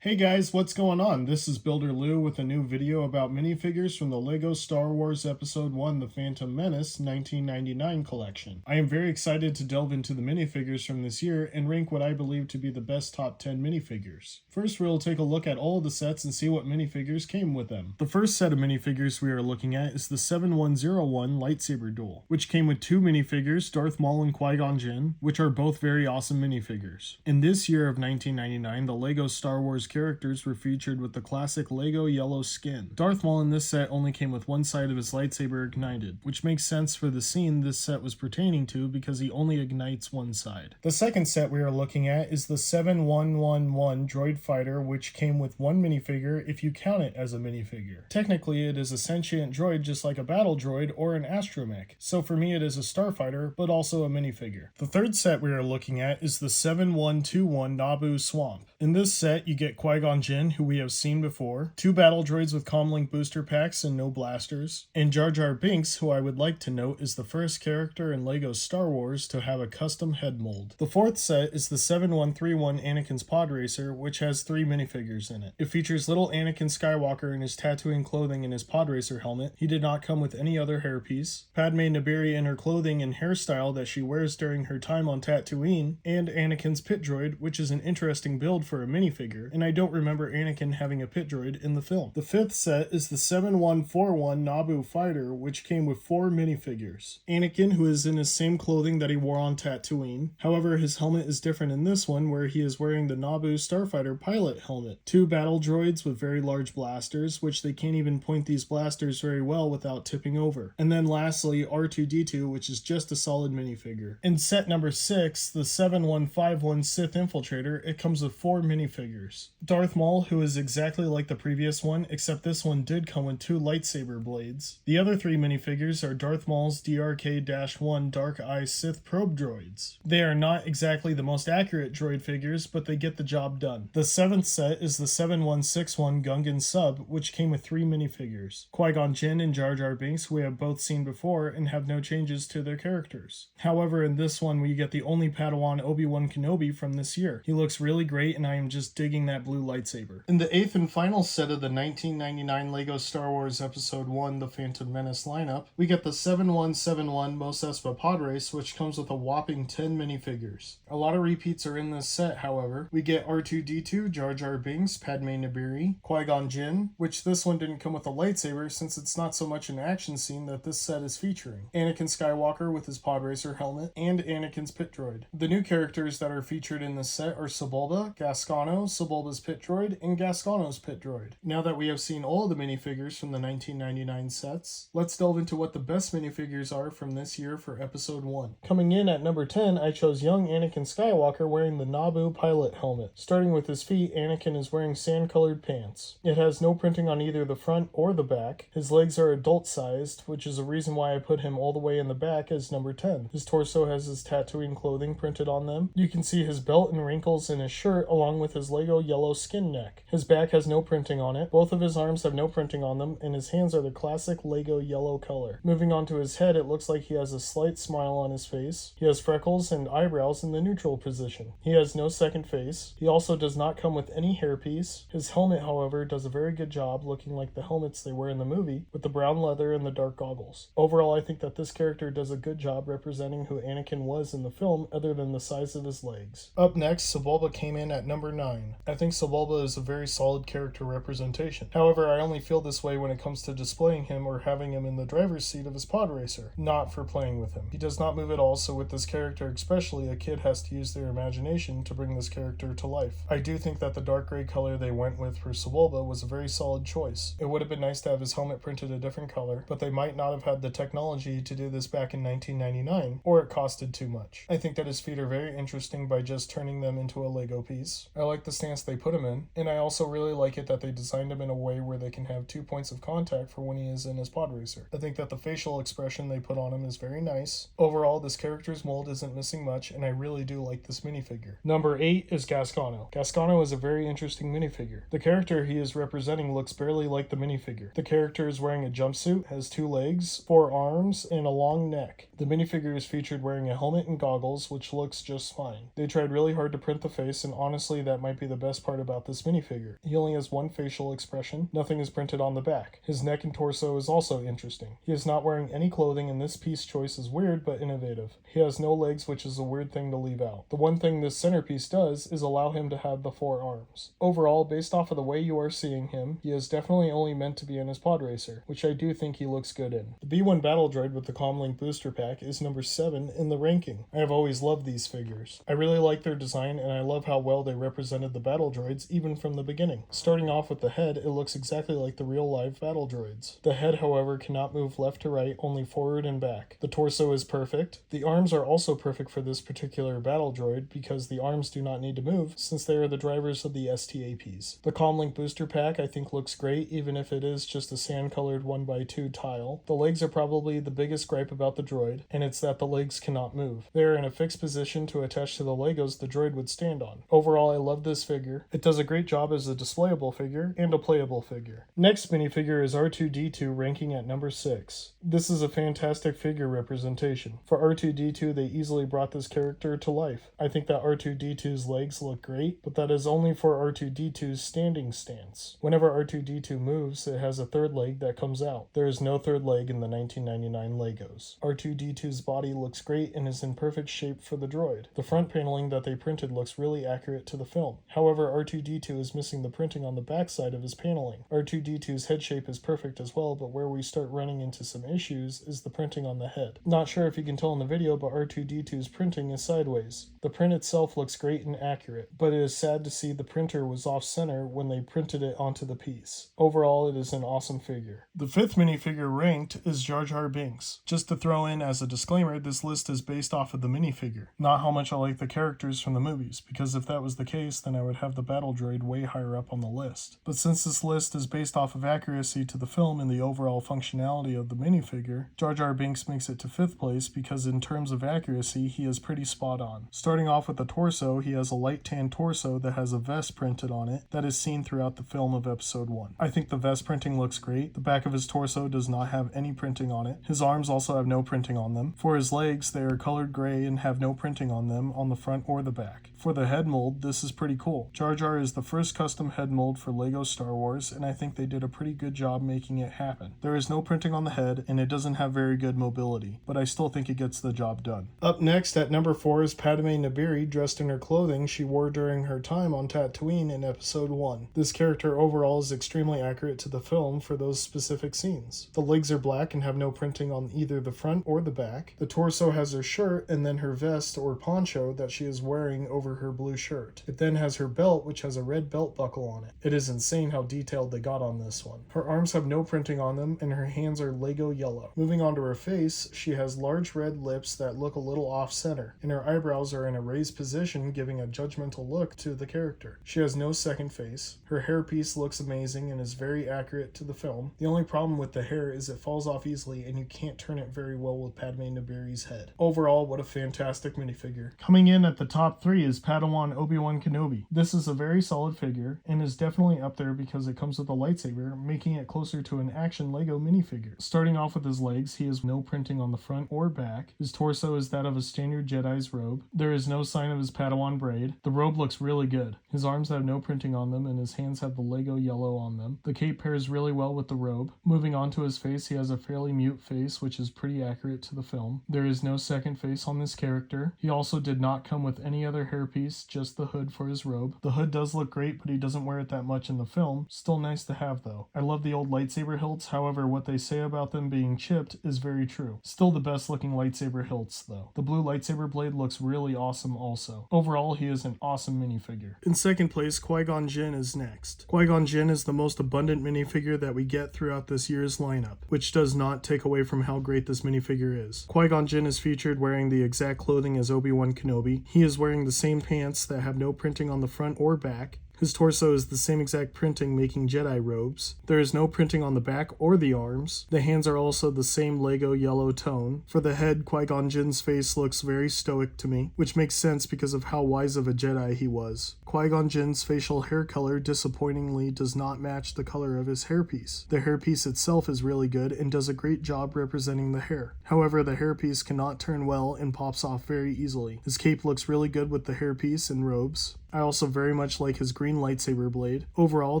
Hey guys, what's going on? This is Builder Lou with a new video about minifigures from the LEGO Star Wars Episode 1 The Phantom Menace 1999 collection. I am very excited to delve into the minifigures from this year and rank what I believe to be the best top 10 minifigures. First, we'll take a look at all of the sets and see what minifigures came with them. The first set of minifigures we are looking at is the 7101 Lightsaber Duel, which came with two minifigures, Darth Maul and Qui-Gon Jinn, which are both very awesome minifigures. In this year of 1999, the LEGO Star Wars characters were featured with the classic LEGO yellow skin. Darth Maul in this set only came with one side of his lightsaber ignited, which makes sense for the scene this set was pertaining to because he only ignites one side. The second set we are looking at is the 7111 Droid Fighter, which came with one minifigure if you count it as a minifigure. Technically, it is a sentient droid just like a battle droid or an astromech, so for me it is a starfighter, but also a minifigure. The third set we are looking at is the 7121 Naboo Swamp. In this set, you get Qui-Gon Jinn, who we have seen before, two battle droids with comlink booster packs and no blasters, and Jar Jar Binks, who I would like to note is the first character in LEGO Star Wars to have a custom head mold. The fourth set is the 7131 Anakin's Pod Racer, which has three minifigures in it. It features little Anakin Skywalker in his Tatooine clothing and his Pod Racer helmet. He did not come with any other hairpiece. Padme Nabiri in her clothing and hairstyle that she wears during her time on Tatooine, and Anakin's pit droid, which is an interesting build for a minifigure, and I don't remember Anakin having a pit droid in the film. The fifth set is the 7141 Naboo Fighter, which came with four minifigures. Anakin, who is in his same clothing that he wore on Tatooine. However, his helmet is different in this one, where he is wearing the Naboo Starfighter pilot helmet. Two battle droids with very large blasters, which they can't even point these blasters very well without tipping over. And then lastly, R2-D2, which is just a solid minifigure. In set number 6, the 7151 Sith Infiltrator, it comes with four minifigures. Darth Maul, who is exactly like the previous one, except this one did come with two lightsaber blades. The other three minifigures are Darth Maul's DRK-1 Dark Eye Sith probe droids. They are not exactly the most accurate droid figures, but they get the job done. The seventh set is the 7161 Gungan Sub, which came with three minifigures. Qui-Gon Jinn and Jar Jar Binks, who we have both seen before and have no changes to their characters. However, in this one we get the only Padawan Obi-Wan Kenobi from this year. He looks really great and I am just digging that blue lightsaber. In the eighth and final set of the 1999 LEGO Star Wars Episode 1 The Phantom Menace lineup, we get the 7171 Mos Espa Pod Race, which comes with a whopping 10 minifigures. A lot of repeats are in this set, however. We get R2-D2, Jar Jar Binks, Padme Nabiri, Qui-Gon Jinn, which this one didn't come with a lightsaber since it's not so much an action scene that this set is featuring. Anakin Skywalker with his Pod Racer helmet, and Anakin's pit droid. The new characters that are featured in this set are Sebulba, Gascano, Sebulba's pit droid, and Gascano's pit droid. Now that we have seen all of the minifigures from the 1999 sets, let's delve into what the best minifigures are from this year for Episode 1. Coming in at number 10, I chose young Anakin Skywalker wearing the Naboo pilot helmet. Starting with his feet, Anakin is wearing sand-colored pants. It has no printing on either the front or the back. His legs are adult-sized, which is a reason why I put him all the way in the back as number 10. His torso has his Tatooine clothing printed on them. You can see his belt and wrinkles in his shirt along with his LEGO yellow skin neck. His back has no printing on it. Both of his arms have no printing on them, and his hands are the classic LEGO yellow color. Moving on to his head, it looks like he has a slight smile on his face. He has freckles and eyebrows in the neutral position. He has no second face. He also does not come with any hairpiece. His helmet, however, does a very good job looking like the helmets they wear in the movie, with the brown leather and the dark goggles. Overall, I think that this character does a good job representing who Anakin was in the film other than the size of his legs. Up next, Sebulba came in at number 9. I think Sebulba is a very solid character representation. However, I only feel this way when it comes to displaying him or having him in the driver's seat of his pod racer, not for playing with him. He does not move at all, so with this character especially, a kid has to use their imagination to bring this character to life. I do think that the dark gray color they went with for Sebulba was a very solid choice. It would have been nice to have his helmet printed a different color, but they might not have had the technology to do this back in 1999, or it costed too much. I think that his feet are very interesting by just turning them into a Lego piece. I like the stance they put him in, and I also really like it that they designed him in a way where they can have 2 points of contact for when he is in his pod racer. I think that the facial expression they put on him is very nice. Overall, this character's mold isn't missing much, and I really do like this minifigure. Number 8 is Gascano. Gascano is a very interesting minifigure. The character he is representing looks barely like the minifigure. The character is wearing a jumpsuit, has 2 legs, 4 arms, and a long neck. The minifigure is featured wearing a helmet and goggles, which looks just fine. They tried really hard to print the face, and honestly that might be the best part part about this minifigure. He only has one facial expression, nothing is printed on the back. His neck and torso is also interesting. He is not wearing any clothing and this piece choice is weird but innovative. He has no legs, which is a weird thing to leave out. The one thing this centerpiece does is allow him to have the 4 arms. Overall, based off of the way you are seeing him, he is definitely only meant to be in his pod racer, which I do think he looks good in. The B1 Battle Droid with the Comlink booster pack is number 7 in the ranking. I have always loved these figures. I really like their design and I love how well they represented the battle droids even from the beginning. Starting off with the head, it looks exactly like the real live battle droids. The head, however, cannot move left to right, only forward and back. The torso is perfect. The arms are also perfect for this particular battle droid because the arms do not need to move since they are the drivers of the STAPs. The Comlink booster pack I think looks great even if it is just a sand colored 1x2 tile. The legs are probably the biggest gripe about the droid, and it's that the legs cannot move. They are in a fixed position to attach to the Legos the droid would stand on. Overall, I love this figure. It does a great job as a displayable figure and a playable figure. Next minifigure is R2-D2, ranking at number 6. This is a fantastic figure representation. For R2-D2, they easily brought this character to life. I think that R2-D2's legs look great, but that is only for R2-D2's standing stance. Whenever R2-D2 moves, it has a third leg that comes out. There is no third leg in the 1999 Legos. R2-D2's body looks great and is in perfect shape for the droid. The front paneling that they printed looks really accurate to the film. However, R2-D2 is missing the printing on the backside of his paneling. R2-D2's head shape is perfect as well, but where we start running into some issues is the printing on the head. Not sure if you can tell in the video, but R2-D2's printing is sideways. The print itself looks great and accurate, but it is sad to see the printer was off center when they printed it onto the piece. Overall, it is an awesome figure. The 5th minifigure ranked is Jar Jar Binks. Just to throw in as a disclaimer, this list is based off of the minifigure, not how much I like the characters from the movies, because if that was the case, then I would have the battle droid way higher up on the list. But since this list is based off of accuracy to the film and the overall functionality of the minifigure, Jar Jar Binks makes it to 5th place because in terms of accuracy, he is pretty spot on. Starting off with the torso, he has a light tan torso that has a vest printed on it that is seen throughout the film of episode 1. I think the vest printing looks great. The back of his torso does not have any printing on it. His arms also have no printing on them. For his legs, they are colored gray and have no printing on them on the front or the back. For the head mold, this is pretty cool. Jar Jar is the first custom head mold for LEGO Star Wars, and I think they did a pretty good job making it happen. There is no printing on the head, and it doesn't have very good mobility, but I still think it gets the job done. Up next at number 4 is Padme Nabiri, dressed in her clothing she wore during her time on Tatooine in episode 1. This character overall is extremely accurate to the film for those specific scenes. The legs are black and have no printing on either the front or the back. The torso has her shirt and then her vest or poncho that she is wearing over her blue shirt. It then has her belt, which has a red belt buckle on it. It is insane how detailed they got on this one. Her arms have no printing on them and her hands are Lego yellow. Moving on to her face, she has large red lips that look a little off center, and her eyebrows are in a raised position, giving a judgmental look to the character. She has no second face. Her hairpiece looks amazing and is very accurate to the film. The only problem with the hair is it falls off easily and you can't turn it very well with Padme Nabiri's head. Overall, what a fantastic minifigure. Coming in at the top 3 is Padawan Obi-Wan Kenobi. This is a very solid figure and is definitely up there because it comes with a lightsaber, making it closer to an action LEGO minifigure. Starting off with his legs, he has no printing on the front or back. His torso is that of a standard Jedi's robe. There is no sign of his Padawan braid. The robe looks really good. His arms have no printing on them and his hands have the Lego yellow on them. The cape pairs really well with the robe. Moving on to his face, he has a fairly mute face, which is pretty accurate to the film. There is no second face on this character. He also did not come with any other hairpiece, just the hood for his robe. The hood does look great, but he doesn't wear it that much in the film. Still nice to have though. I love the old lightsaber hilts, however what they say about them being chipped is very true. Still the best looking lightsaber hilts though. The blue lightsaber blade looks really awesome also. Overall, he is an awesome minifigure. In second place, Qui-Gon Jinn is next. Qui-Gon Jinn is the most abundant minifigure that we get throughout this year's lineup, which does not take away from how great this minifigure is. Qui-Gon Jinn is featured wearing the exact clothing as Obi-Wan Kenobi. He is wearing the same pants that have no printing on the front or back. His torso is the same exact printing, making Jedi robes. There is no printing on the back or the arms. The hands are also the same Lego yellow tone. For the head, Qui-Gon Jinn's face looks very stoic to me, which makes sense because of how wise of a Jedi he was. Qui-Gon Jinn's facial hair color disappointingly does not match the color of his hairpiece. The hairpiece itself is really good and does a great job representing the hair. However, the hairpiece cannot turn well and pops off very easily. His cape looks really good with the hairpiece and robes. I also very much like his green lightsaber blade. Overall,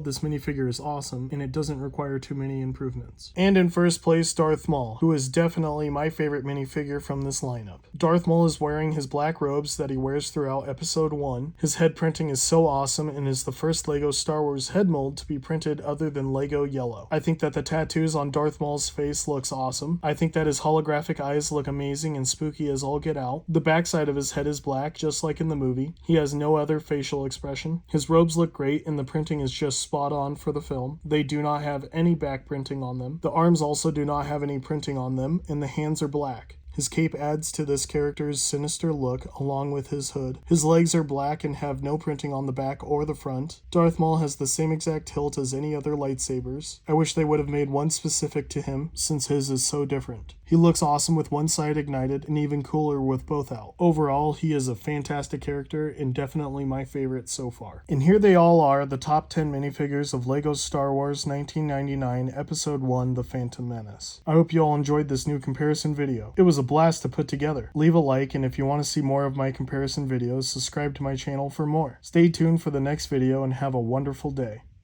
this minifigure is awesome, and it doesn't require too many improvements. And in first place, Darth Maul, who is definitely my favorite minifigure from this lineup. Darth Maul is wearing his black robes that he wears throughout episode 1. His head printing is so awesome and is the first LEGO Star Wars head mold to be printed other than LEGO Yellow. I think that the tattoos on Darth Maul's face looks awesome. I think that his holographic eyes look amazing and spooky as all get out. The backside of his head is black, just like in the movie. He has no other facial expression. His robes look great and the printing is just spot on for the film. They do not have any back printing on them. The arms also do not have any printing on them, and the hands are black. His cape adds to this character's sinister look along with his hood. His legs are black and have no printing on the back or the front. Darth Maul has the same exact hilt as any other lightsabers. I wish they would have made one specific to him, since his is so different. He looks awesome with one side ignited and even cooler with both out. Overall, he is a fantastic character and definitely my favorite so far. And here they all are, the top 10 minifigures of LEGO Star Wars 1999 Episode 1 The Phantom Menace. I hope you all enjoyed this new comparison video. It was a blast to put together. Leave a like, and if you want to see more of my comparison videos, subscribe to my channel for more. Stay tuned for the next video and have a wonderful day.